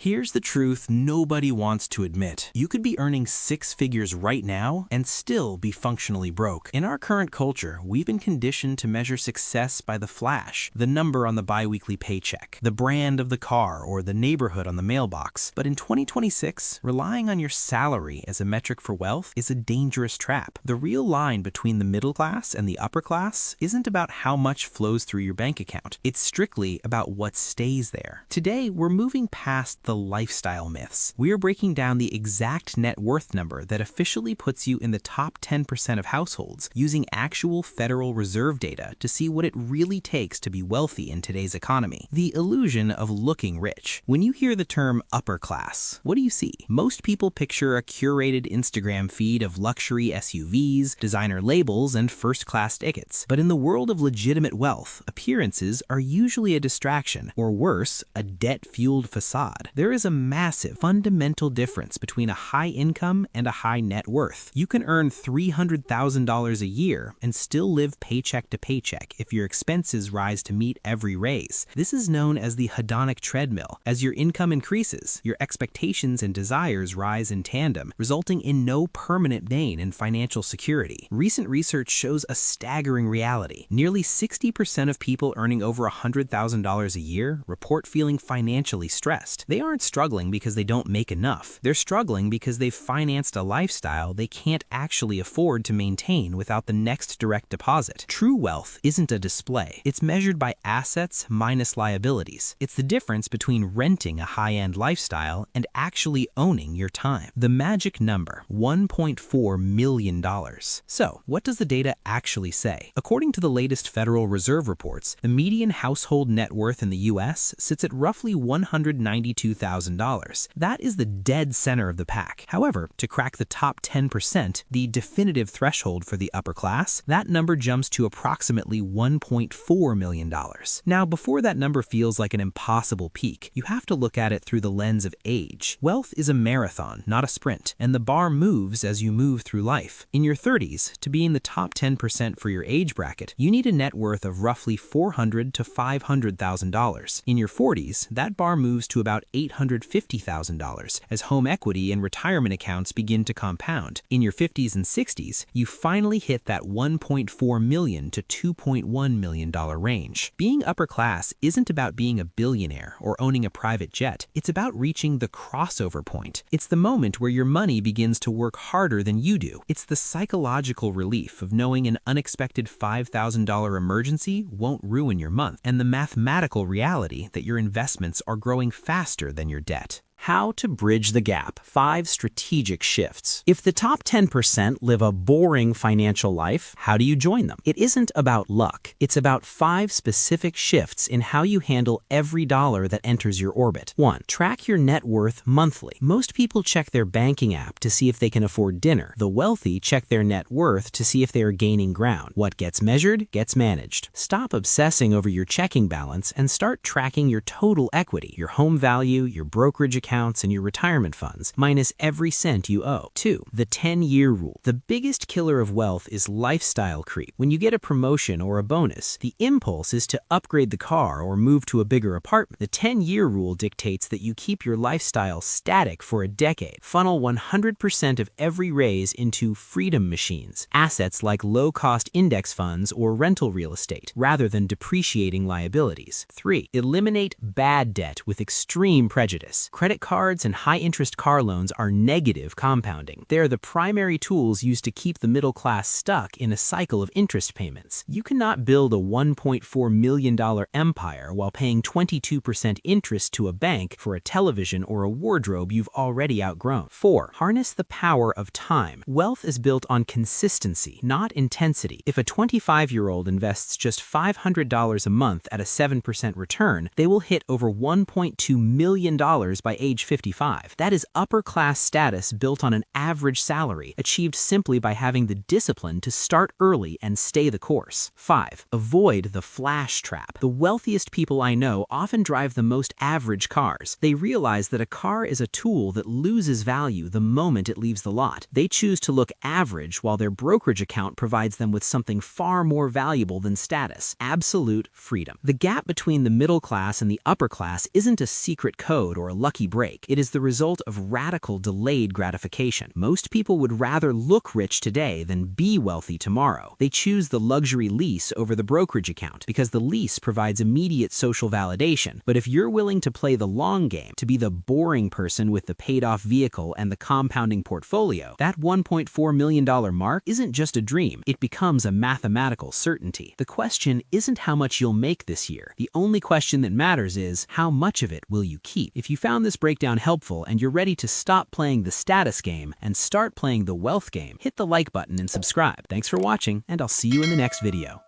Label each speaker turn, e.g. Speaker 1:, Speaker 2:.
Speaker 1: Here's the truth nobody wants to admit. You could be earning six figures right now and still be functionally broke. In our current culture, we've been conditioned to measure success by the flash, the number on the biweekly paycheck, the brand of the car, or the neighborhood on the mailbox. But in 2026, relying on your salary as a metric for wealth is a dangerous trap. The real line between the middle class and the upper class isn't about how much flows through your bank account. It's strictly about what stays there. Today, we're moving past the lifestyle myths. We are breaking down the exact net worth number that officially puts you in the top 10% of households, using actual Federal Reserve data to see what it really takes to be wealthy in today's economy. The illusion of looking rich. When you hear the term upper class, what do you see? Most people picture a curated Instagram feed of luxury SUVs, designer labels, and first-class tickets. But in the world of legitimate wealth, appearances are usually a distraction, or worse, a debt-fueled facade. There is a massive, fundamental difference between a high income and a high net worth. You can earn $300,000 a year and still live paycheck to paycheck if your expenses rise to meet every raise. This is known as the Hedonic Treadmill. As your income increases, your expectations and desires rise in tandem, resulting in no permanent gain in financial security. Recent research shows a staggering reality. Nearly 60% of people earning over $100,000 a year report feeling financially stressed. They aren't struggling because they don't make enough. They're struggling because they've financed a lifestyle they can't actually afford to maintain without the next direct deposit. True wealth isn't a display. It's measured by assets minus liabilities. It's the difference between renting a high-end lifestyle and actually owning your time. The magic number, $1.4 million. So, what does the data actually say? According to the latest Federal Reserve reports, the median household net worth in the U.S. sits at roughly $192,000. That is the dead center of the pack. However, to crack the top 10%, the definitive threshold for the upper class, that number jumps to approximately $1.4 million. Now, before that number feels like an impossible peak, you have to look at it through the lens of age. Wealth is a marathon, not a sprint, and the bar moves as you move through life. In your 30s, to be in the top 10% for your age bracket, you need a net worth of roughly $400,000 to $500,000. In your 40s, that bar moves to about $850,000 as home equity and retirement accounts begin to compound. In your 50s and 60s, you finally hit that $1.4 million to $2.1 million range. Being upper class isn't about being a billionaire or owning a private jet. It's about reaching the crossover point. It's the moment where your money begins to work harder than you do. It's the psychological relief of knowing an unexpected $5,000 emergency won't ruin your month, and the mathematical reality that your investments are growing faster than your debt. How to bridge the gap. 5 strategic shifts. If the top 10% live a boring financial life, how do you join them? It isn't about luck. It's about 5 specific shifts in how you handle every dollar that enters your orbit. 1. Track your net worth monthly. Most people check their banking app to see if they can afford dinner. The wealthy check their net worth to see if they are gaining ground. What gets measured gets managed. Stop obsessing over your checking balance and start tracking your total equity, your home value, your brokerage accounts, and your retirement funds, minus every cent you owe. 2. The 10-year rule. The biggest killer of wealth is lifestyle creep. When you get a promotion or a bonus, the impulse is to upgrade the car or move to a bigger apartment. The 10-year rule dictates that you keep your lifestyle static for a decade. Funnel 100% of every raise into freedom machines, assets like low-cost index funds or rental real estate, rather than depreciating liabilities. 3. Eliminate bad debt with extreme prejudice. Credit cards and high-interest car loans are negative compounding. They are the primary tools used to keep the middle class stuck in a cycle of interest payments. You cannot build a $1.4 million empire while paying 22% interest to a bank for a television or a wardrobe you've already outgrown. 4. Harness the power of time. Wealth is built on consistency, not intensity. If a 25-year-old invests just $500 a month at a 7% return, they will hit over $1.2 million by age 55. That is upper-class status built on an average salary, achieved simply by having the discipline to start early and stay the course. 5. Avoid the flash trap. The wealthiest people I know often drive the most average cars. They realize that a car is a tool that loses value the moment it leaves the lot. They choose to look average while their brokerage account provides them with something far more valuable than status: absolute freedom. The gap between the middle class and the upper class isn't a secret code or a lucky break. break. It is the result of radical delayed gratification. Most people would rather look rich today than be wealthy tomorrow. They choose the luxury lease over the brokerage account because the lease provides immediate social validation. But if you're willing to play the long game, to be the boring person with the paid-off vehicle and the compounding portfolio, that $1.4 million mark isn't just a dream. It becomes a mathematical certainty. The question isn't how much you'll make this year. The only question that matters is how much of it will you keep? If you found this breakdown helpful and you're ready to stop playing the status game and start playing the wealth game, hit the like button and subscribe. Thanks for watching, and I'll see you in the next video.